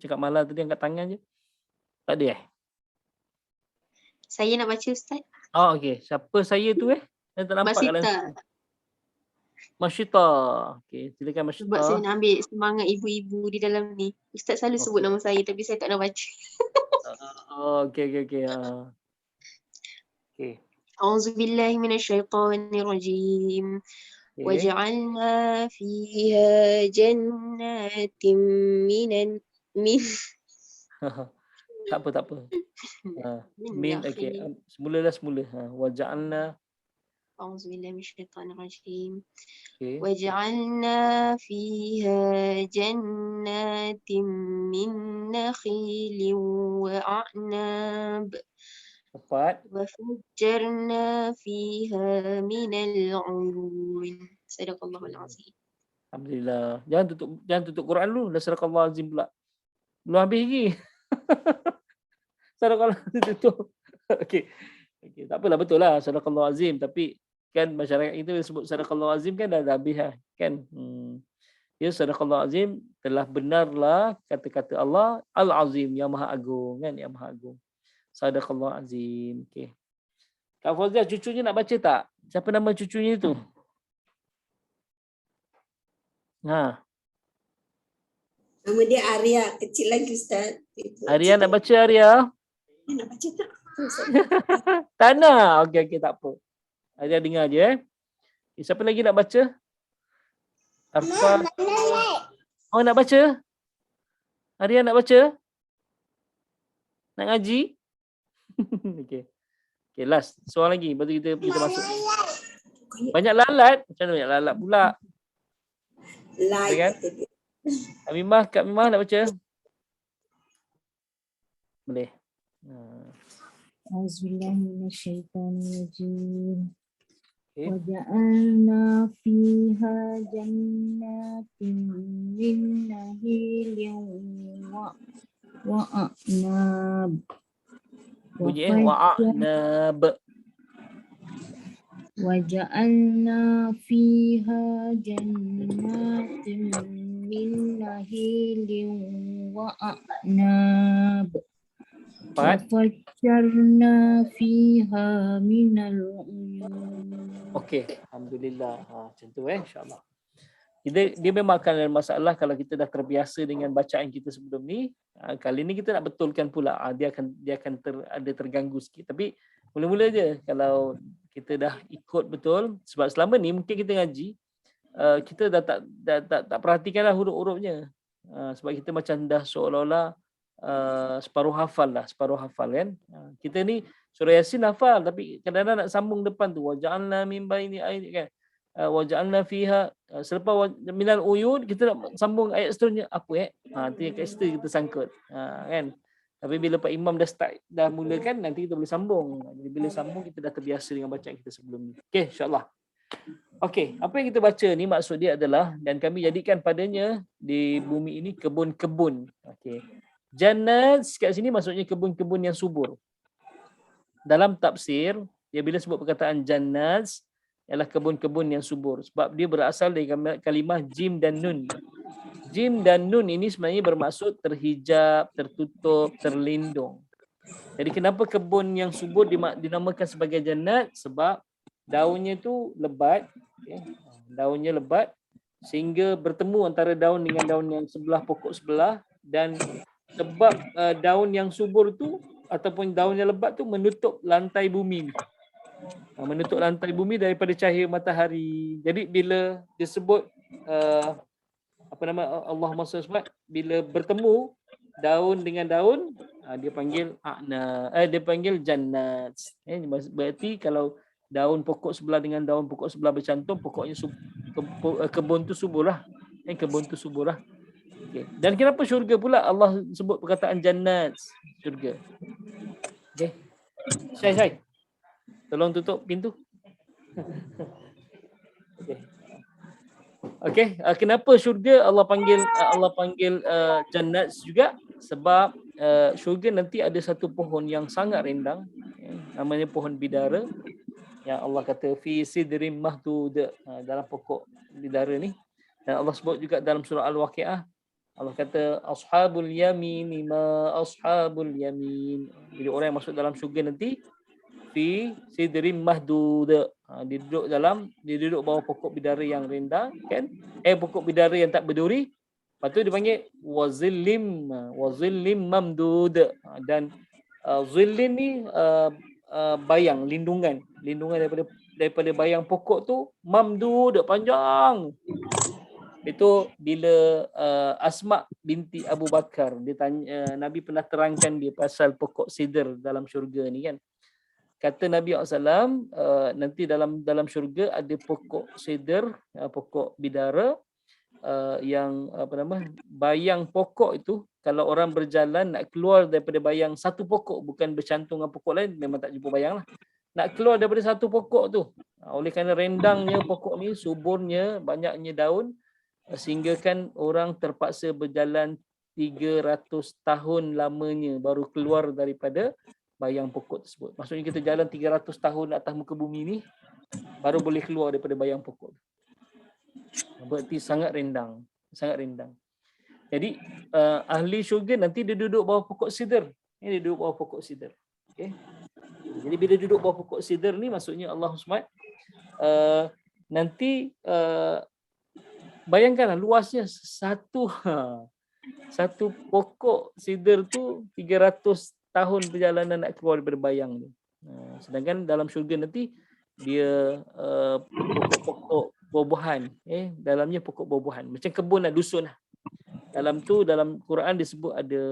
Cakap Mala tadi angkat tangan je. Tak ada Saya nak baca Ustaz. Okey. Siapa saya tu Saya tak nampak kat dalam. Masita. Masyita. Okey, silakan Masyita. Sebab saya nak ambil semangat ibu-ibu di dalam ni. Ustaz selalu sebut nama saya tapi saya tak nak baca. Okey. Okey. A'udzubillahi minasyaitonirrajim. وجعلنا فيها جنات من Tak apa. Min okey. Semula. Waja'alna. A'udzubillahi minasyaitonirrajim. Okey. وجعلنا فيها جنات من نخيل وأعناب Tepat. وفجرنا فيها من العيون. صدق الله العظيم. Alhamdulillah. Jangan tutup Quran dulu. Dah Sadaqallahu Azim pula. Belum habis lagi. Sadaqallahu Azim tutup. Okey. Tak apalah, betul lah Sadaqallahu Azim, tapi kan masyarakat kita sebut Sadaqallahu Azim kan dah habis lah kan. Ya, Sadaqallahu Azim, telah benarlah kata-kata Allah Al-Azim, yang Maha Agung kan, yang Maha Agung. Sadaqallahu Azim. Okey. Kak Fauzia, cucunya nak baca tak? Siapa nama cucunya tu? Nama dia Arya, kecil lagi Ustaz. Arya nak baca, Arya? Nak baca tak? Tak nak. Okey, tak apa. Arya dengar je siapa lagi nak baca? Arfa. Oh, nak baca? Arya nak baca? Nak ngaji? Okey. Last. Soal lagi. Lepas tu kita masuk. Banyak lalat. Macam mana banyak lalat pula? Kan? Kak Mimah nak baca? Boleh. Auzubillahi minasyaitonirrajim. وجعلنا فيها جنات من نخيل وأعناب Bunyi wa'anab. وجعلنا فيها جنات من نخيل وأعناب Empat. وفجرنا فيها من العيون. Okey, alhamdulillah. Macam tu insya-Allah. Dia memang akan ada masalah kalau kita dah terbiasa dengan bacaan kita sebelum ni. Kali ni kita nak betulkan pula. Dia akan ada terganggu sikit. Tapi mula-mula je kalau kita dah ikut betul, sebab selama ni mungkin kita ngaji kita dah tak perhatikanlah huruf-hurufnya. Sebab kita macam dah seolah-olah separuh hafal kan. Kita ni surah Yasin hafal tapi kadang-kadang nak sambung depan tu waja'alna min baini aini kan. Waja'alna fiha selepas minal uyun kita nak sambung ayat seterusnya apa tu yang kat situ kita sangkut kan. Tapi bila Pak Imam dah mulakan nanti kita boleh sambung. Jadi bila sambung kita dah terbiasa dengan bacaan kita sebelum ni. Okey, insya-Allah. Okey, apa yang kita baca ni maksud dia adalah dan kami jadikan padanya di bumi ini kebun-kebun. Okey. Jannat kat sini maksudnya kebun-kebun yang subur. Dalam tafsir, dia bila sebut perkataan jannat ialah kebun-kebun yang subur sebab dia berasal dari kalimah jim dan nun. Jim dan nun ini sebenarnya bermaksud terhijab, tertutup, terlindung. Jadi kenapa kebun yang subur dinamakan sebagai jannat? Sebab daunnya tu lebat, daunnya lebat sehingga bertemu antara daun dengan daun yang sebelah pokok sebelah dan sebab daun yang subur tu ataupun daun yang lebat tu menutup lantai bumi ni. Menutup lantai bumi daripada cahaya matahari. Jadi bila disebut Allahumma salli bila bertemu daun dengan daun dia panggil dia panggil jannat. Berarti kalau daun pokok sebelah dengan daun pokok sebelah bercantum pokoknya kebun tu subur lah. Kebun tu subur lah. Okay. Dan kenapa syurga pula Allah sebut perkataan jannat syurga? Okey. Syai. Tolong tutup pintu. Okey, kenapa syurga Allah panggil jannat juga? Sebab syurga nanti ada satu pohon yang sangat rindang, namanya pohon bidara. Yang Allah kata fi sidrim mahdud, dalam pokok bidara ni. Dan Allah sebut juga dalam surah Al-Waqiah, Allah kata ashabul yamin ma ashabul yamin. Jadi orang yang masuk dalam syurga nanti fi sidrim mahdud, dia duduk bawah pokok bidara yang rindang kan, pokok bidara yang tak berduri. Lepas tu dia panggil wazillim mamdud, dan zillin ni bayang, lindungan daripada bayang pokok tu mamdud, panjang. Itu bila Asma binti Abu Bakar dia tanya, Nabi pernah terangkan dia pasal pokok sidr dalam syurga ni kan. Kata Nabi SAW, nanti dalam syurga ada pokok sidr, pokok bidara yang bayang pokok itu kalau orang berjalan nak keluar daripada bayang satu pokok, bukan bercantum dengan pokok lain, memang tak jumpa bayang lah. Nak keluar daripada satu pokok tu. Oleh kerana rendangnya pokok ni, suburnya, banyaknya daun, sehingga kan orang terpaksa berjalan 300 tahun lamanya baru keluar daripada bayang pokok tersebut. Maksudnya kita jalan 300 tahun atas muka bumi ni baru boleh keluar daripada bayang pokok. Berarti sangat rindang, sangat rindang. Jadi ahli syurga nanti dia duduk bawah pokok sidr. Dia duduk bawah pokok sidr. Okey. Jadi bila duduk bawah pokok sidr ni maksudnya Allah SWT nanti bayangkanlah luasnya satu pokok sidr tu 300 tahun perjalanan nak keluar daripada bayang ni. Sedangkan dalam syurga nanti dia pokok-pokok buah-buahan, dalamnya pokok buah-buahan, macam kebun lah, dusun lah. Dalam tu dalam Quran disebut ada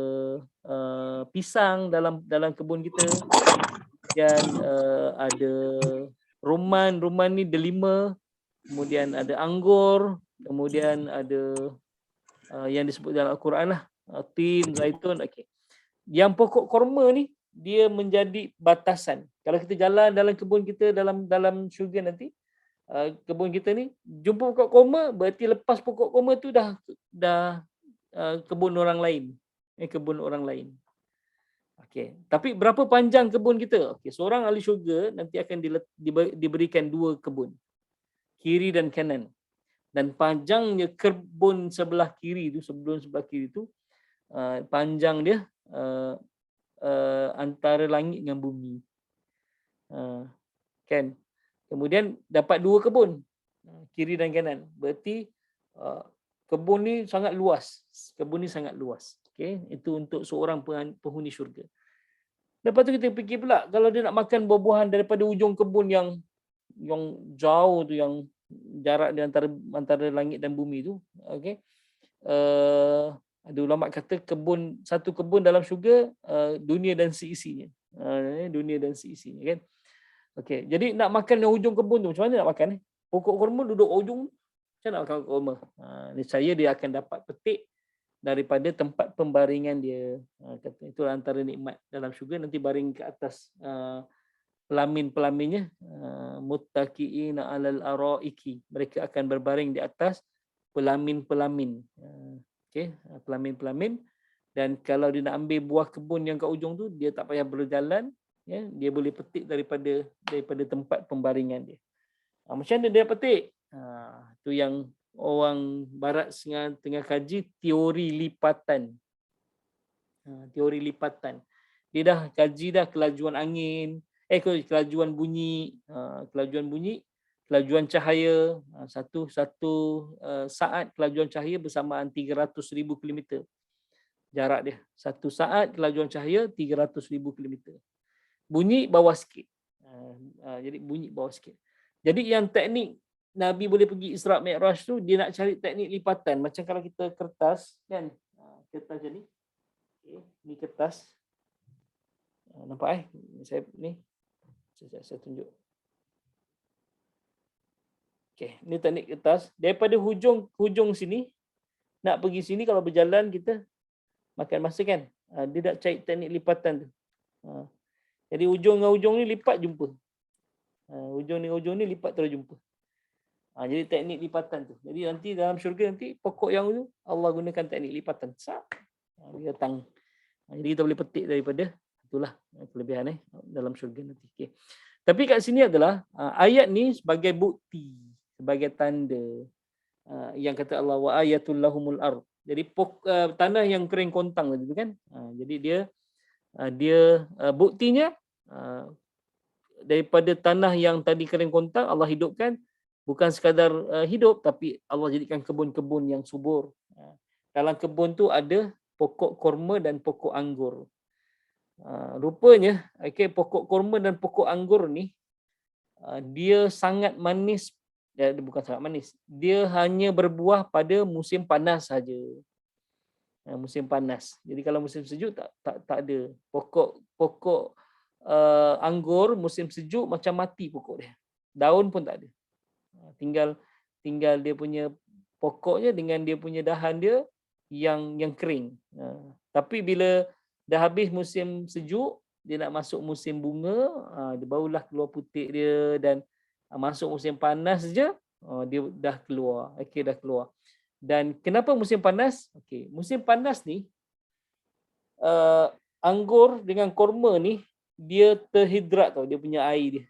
pisang dalam kebun kita, dan ada rumman ni delima, kemudian ada anggur, kemudian ada yang disebut dalam Al-Quran lah, tin, zaitun. Okey. Yang pokok korma ni dia menjadi batasan. Kalau kita jalan dalam kebun kita dalam syurga nanti, kebun kita ni jumpa pokok korma, berarti lepas pokok korma tu dah kebun orang lain. Kebun orang lain. Okey, tapi berapa panjang kebun kita? Okey, seorang ahli syurga nanti akan diberikan 2 kebun, kiri dan kanan. Dan panjangnya kebun sebelah kiri itu, sebelah kiri itu, panjang dia antara langit dengan bumi. Kan? Kemudian dapat 2 kebun, kiri dan kanan. Berarti kebun ni sangat luas. Kebun ni sangat luas. Okey, itu untuk seorang penghuni syurga. Lepas tu kita fikir pula, kalau dia nak makan buah-buahan daripada ujung kebun yang jauh tu, yang jarak di antara langit dan bumi tu, okey. Ada ulama kata satu kebun dalam syurga, dunia dan seisinya. Dunia dan seisinya, kan. Okey, jadi nak makan yang ujung kebun tu, macam mana nak makan ni? Pokok kurma duduk ujung, macam mana nak makan kurma? Niscaya dia akan dapat petik daripada tempat pembaringan dia. Kata itu antara nikmat dalam syurga, nanti baring ke atas pelamin-pelaminnya, muttaqiina 'alal araiki. Mereka akan berbaring di atas pelamin-pelamin. Okey, pelamin-pelamin. Dan kalau dia nak ambil buah kebun yang kat ujung tu, dia tak payah berjalan, ya, dia boleh petik daripada tempat pembaringan dia. Macam mana dia petik? Tu yang orang barat tengah kaji teori lipatan. Teori lipatan. Dia dah kaji dah kelajuan angin, kelajuan bunyi, kelajuan cahaya. Satu saat kelajuan cahaya bersamaan 300,000 km. Jarak dia. Satu saat kelajuan cahaya 300,000 km. Bunyi bawah sikit. Jadi bunyi bawah sikit. Jadi yang teknik Nabi boleh pergi Isra' Mi'raj tu, dia nak cari teknik lipatan. Macam kalau kita kertas, kan? Kertas macam ni. Okay. Ni kertas. Nampak Saya ni. Saya tunjuk. Okay. Ni teknik kertas. Daripada hujung sini, nak pergi sini, kalau berjalan kita makan masa, kan? Dia nak cari teknik lipatan tu. Jadi hujung dengan hujung ni lipat jumpa. Hujung dengan hujung ni lipat terus jumpa. Jadi teknik lipatan tu. Jadi nanti dalam syurga nanti pokok yang tu Allah gunakan teknik lipatan. Dia datang. Jadi kita boleh petik daripada itulah kelebihan dalam syurga nanti. Okay. Tapi kat sini adalah ayat ni sebagai bukti, sebagai tanda yang kata Allah wa ayatul lahumul ard. Jadi tanah yang kering kontang tadi tu, kan. Jadi dia buktinya daripada tanah yang tadi kering kontang Allah hidupkan. Bukan sekadar hidup, tapi Allah jadikan kebun-kebun yang subur. Dalam kebun tu ada pokok kurma dan pokok anggur. Rupanya, pokok kurma dan pokok anggur ni, dia sangat manis. Bukan sangat manis. Dia hanya berbuah pada musim panas saja. Musim panas. Jadi kalau musim sejuk tak ada. Pokok anggur musim sejuk macam mati pokok dia. Daun pun tak ada. Tinggal dia punya pokoknya dengan dia punya dahan dia yang kering. Tapi bila dah habis musim sejuk, dia nak masuk musim bunga, dia barulah keluar putik dia, dan masuk musim panas je, dia dah keluar. Dah keluar. Dan kenapa musim panas? Musim panas ni anggur dengan kurma ni dia terhidrat tau, dia punya air dia.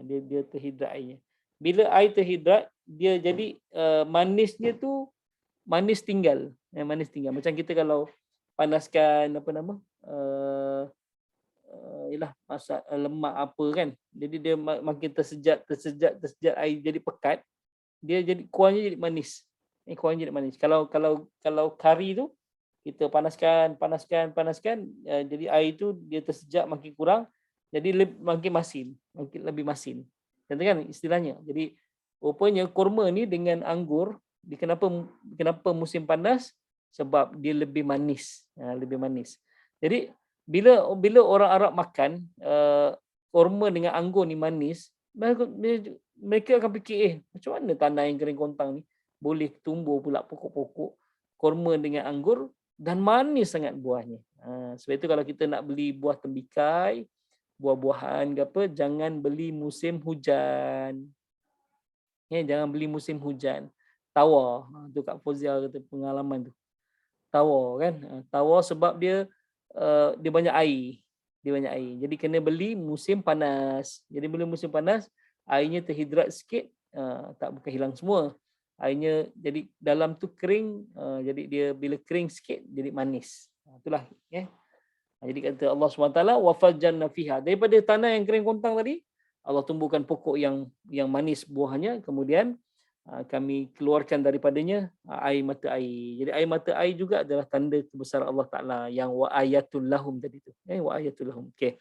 Dia terhidrat airnya. Bila air terhidrat, dia jadi manisnya tu manis tinggal. Manis tinggal. Macam kita kalau panaskan masak lemak apa, kan. Jadi dia makin tersejat air jadi pekat, dia jadi kuahnya jadi manis. Kuahnya jadi manis. Kalau kari tu kita panaskan, jadi air tu dia tersejat makin kurang, jadi makin masin, makin lebih masin. Kan istilahnya. Jadi rupanya kurma ni dengan anggur, kenapa musim panas? Sebab dia lebih manis, lebih manis. Jadi bila orang Arab makan kurma dengan anggur ni manis, mereka akan fikir, macam mana tanah yang kering kontang ni boleh tumbuh pula pokok-pokok kurma dengan anggur dan manis sangat buahnya. Sebab itu kalau kita nak beli buah tembikai, buah-buahan ke apa, jangan beli musim hujan. Jangan beli musim hujan. Tawar. Tu Kak Fozia kata pengalaman tu. Tawar, kan. Tawar sebab dia dia banyak air. Dia banyak air. Jadi kena beli musim panas. Jadi bila musim panas, airnya terhidrat sikit, tak bukan hilang semua. Airnya jadi dalam tu kering, jadi dia bila kering sikit jadi manis. Itulah ya. Jadi kata Allah SWT, wa fajjarna fiha. Daripada tanah yang kering kontang tadi, Allah tumbuhkan pokok yang manis buahnya, kemudian kami keluarkan daripadanya air mata air. Jadi air mata air juga adalah tanda kebesaran Allah Ta'ala yang wa ayatul lahum tadi tu. Wa ayatul lahum. Okey.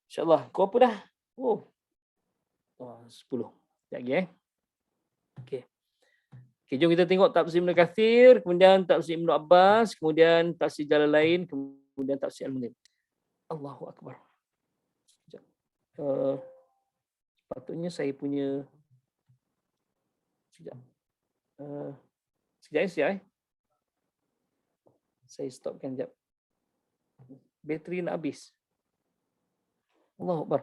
InsyaAllah. Kau apa dah? 10. Sekejap lagi Okey. Okey, jom kita tengok tafsir Ibn Kathir, kemudian tafsir Ibn Abbas, kemudian tafsir Jalalain, kemudian tafsir Al-Munir. Allahu Akbar. Sekejap. Sepatutnya saya punya sekejap. Sekejap. Saya stopkan sekejap. Bateri nak habis. Allahu Akbar.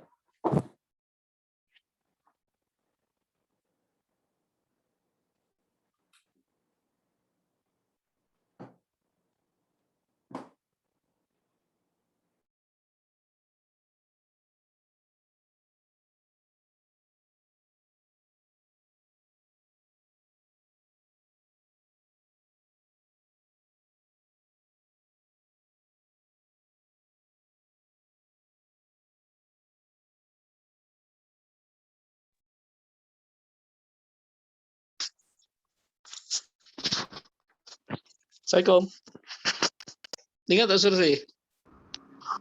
Assalamualaikum. Dengar tak suara saya?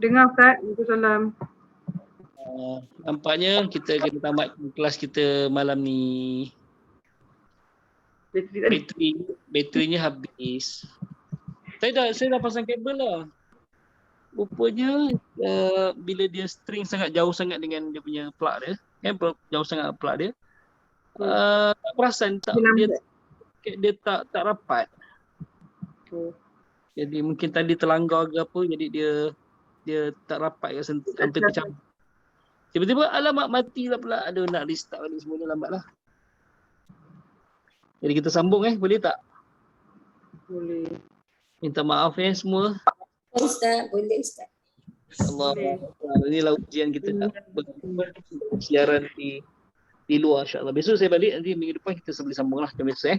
Dengar Ustaz. Waalaikumsalam. Nampaknya kita kena tamat kelas kita malam ni. Baterinya habis. Saya dah pasang kabel lah. Rupanya bila dia string sangat jauh sangat dengan dia punya plug dia, jauh sangat plug dia, tak perasan dia tak rapat. Jadi mungkin tadi terlanggar ke apa, jadi dia tak rapat kat hampir tercampur. Tiba-tiba alamak mati lah pula. Aduh, nak restart balik semula lambat lah. Jadi kita sambung boleh tak? Boleh. Minta maaf semua. Ustaz, boleh Ustaz. Allah. Inilah ujian kita nak bersiaran di luar, insyaAllah. Besok saya balik, nanti minggu depan kita boleh sambung lah macam biasa.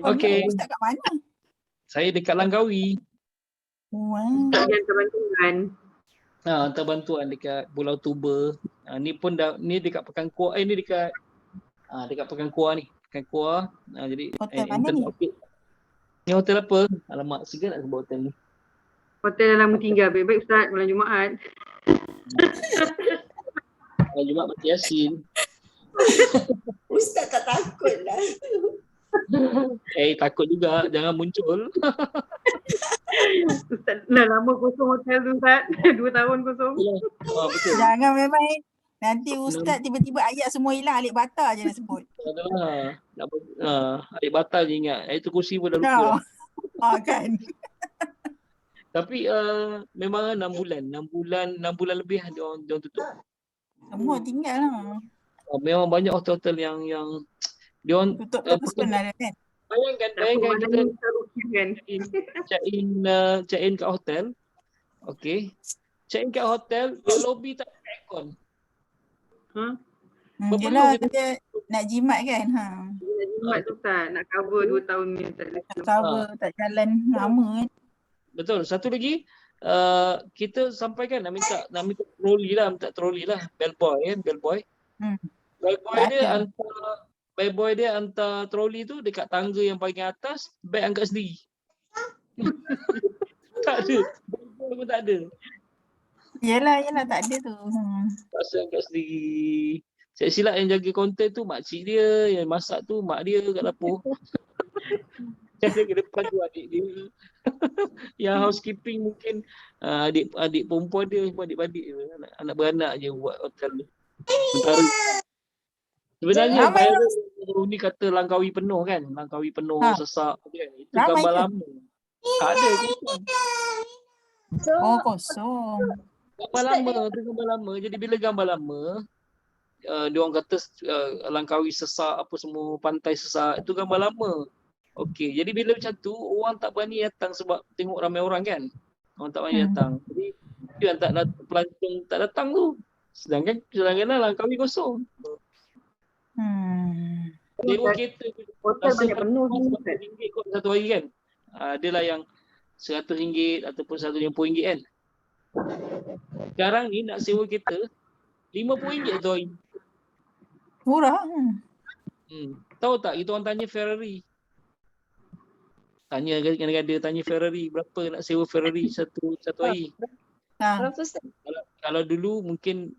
Okey. Ustaz kat mana? Saya dekat Langkawi. Wow. Yang terbantuan. Hantar bantuan dekat Pulau Tuba. Ni pun ni dekat Pekan Kuah. Ni dekat Pekan Kuah ni. Pekan Kuah. Jadi Hotel mana ni? Ni hotel apa? Alamak, segan nak sebut hotel ni. Hotel yang lama tinggal. Baik-baik Ustaz, bulan Jumaat. Malam Jumaat mati Yasin. Ustaz tak takut lah. Takut juga. Jangan muncul. Ustaz, dah lama kosong hotel tu Ustaz. 2 tahun kosong. Betul. Jangan memang nanti Ustaz tiba-tiba ayat semua hilang, Alik Bata je nak sebut. Adalah. Adik batal je ingat. Itu kursi pun dah lupa. Kan. Tapi memang 6 bulan lebih dia orang tutup. Semua tinggal lah. Memang banyak hotel-hotel yang dia orang Tutup terus ada kan. Bayangkan kita kan. check in kat hotel. Okey. Check in kat hotel, lobby tak ada aircon. Yelah kita nak jimat kan. Nak jimat tu Ustaz, nak cover 2 tahun ni tak ada. Tak cover, tak jalan lama kan. Betul. Satu lagi, kita sampaikan nak minta troli lah, bellboy. Bellboy dia hantar troli tu dekat tangga yang paling atas, beg angkat sendiri. Tak ada. Bellboy pun tak ada. Yelah tak ada tu. Pasal angkat sendiri. Saya silap yang jaga konten tu makcik dia, yang masak tu mak dia kat dapur. Yang jaga depan tu adik dia. Yang housekeeping mungkin adik perempuan dia, adik-adik dia. Anak beranak je buat hotel tu. Sementara sebenarnya baru ni kata Langkawi penuh kan. Langkawi penuh sesak kan. Itu Ramai gambar ke? lama. Tak ada kosong. Oh kosong. Gambar lama. Jadi bila gambar lama, dia orang kata Langkawi sesak, apa semua pantai sesak, itu gambar lama. Okey, jadi bila macam tu orang tak berani datang sebab tengok ramai orang kan. orang tak mari datang. Jadi itu yang pelancong tak datang tu. Sedangkan Langkawi kosong. Sewa kereta Hotel banyak penuh ni Ustaz. RM1 kot satu hari kan. Adalah yang RM100 ataupun RM150 kan. Sekarang ni nak sewa kereta RM50 satu hari. Murah. Tahu tak kita orang tanya Ferrari. Tanya kadang-kadang tanya Ferrari berapa nak sewa Ferrari satu hari. Berapa Ustaz? Kalau dulu mungkin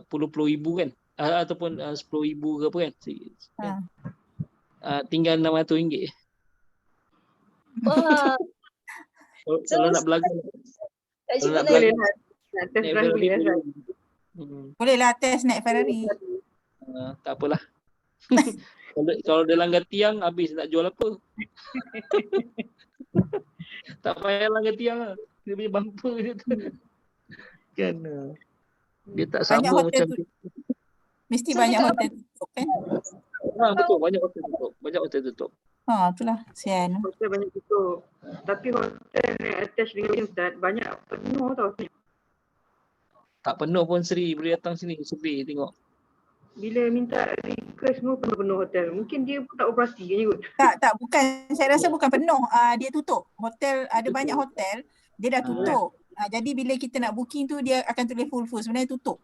puluh-puluh ribu kan. Ataupun 10,000 ke apa kan. Tinggal RM600. Wah, Kalau nak belajar. tak Kalau cukup nak lagi. Boleh lah. Nak test naik drive boleh Ferrari Ustaz. Bolehlah test naik Ferrari. tak apalah. Kalau dia langgar tiang habis nak jual apa. Tak payah langgar tiang lah. Dia punya bumper je tu. Kan. Dia tak Banyak sama hotel macam tu. Mesti So, banyak dekat hotel tutup kan? betul banyak hotel tutup. Banyak hotel tutup. Itulah. Sian. Hotel banyak tutup. Tapi hotel yang attach dengan ni Ustaz, banyak penuh tau. Tak penuh pun Sri boleh datang sini survey tengok. Bila minta request semua penuh-penuh hotel. Mungkin dia pun tak operasi kan kot. Tak, bukan. Saya rasa bukan penuh. Dia tutup. Hotel, ada banyak hotel, dia dah tutup. Jadi bila kita nak booking tu, dia akan tulis full. Sebenarnya tutup.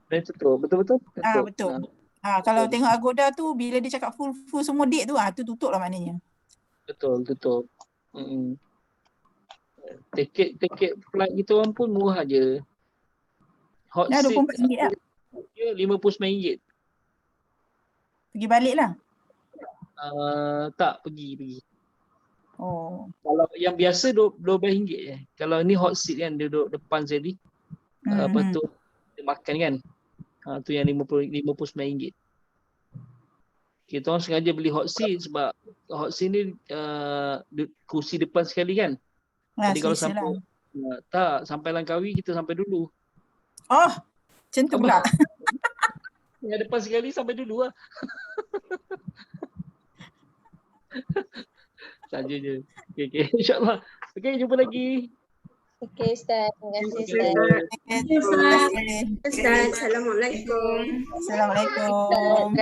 Dia tutup. Betul-betul. Betul. Kalau tengok Agoda tu, bila dia cakap full semua date tu, tu tutup lah maknanya. Betul. Tiket flight kita orang pun murah je. Hot Dah seat RM24 lah. dia RM59. Pergi balik lah. Tak pergi. Oh. Kalau yang biasa RM12 je. Kalau ni hot seat kan dia duduk depan sekali. Lepas tu dia makan kan. Tu yang RM59. Kita orang sengaja beli hot seat sebab hot seat ni kursi depan sekali kan. Jadi kalau sampai sampai Langkawi kita sampai dulu. Oh, macam tu pula. Yang depan sekali sampai dulu lah. Saja je. Okay. InsyaAllah. Okay, jumpa lagi. Okey Ustaz. Terima kasih Ustaz. Ustaz. Terima kasih. Ustaz, Assalamualaikum. Assalamualaikum.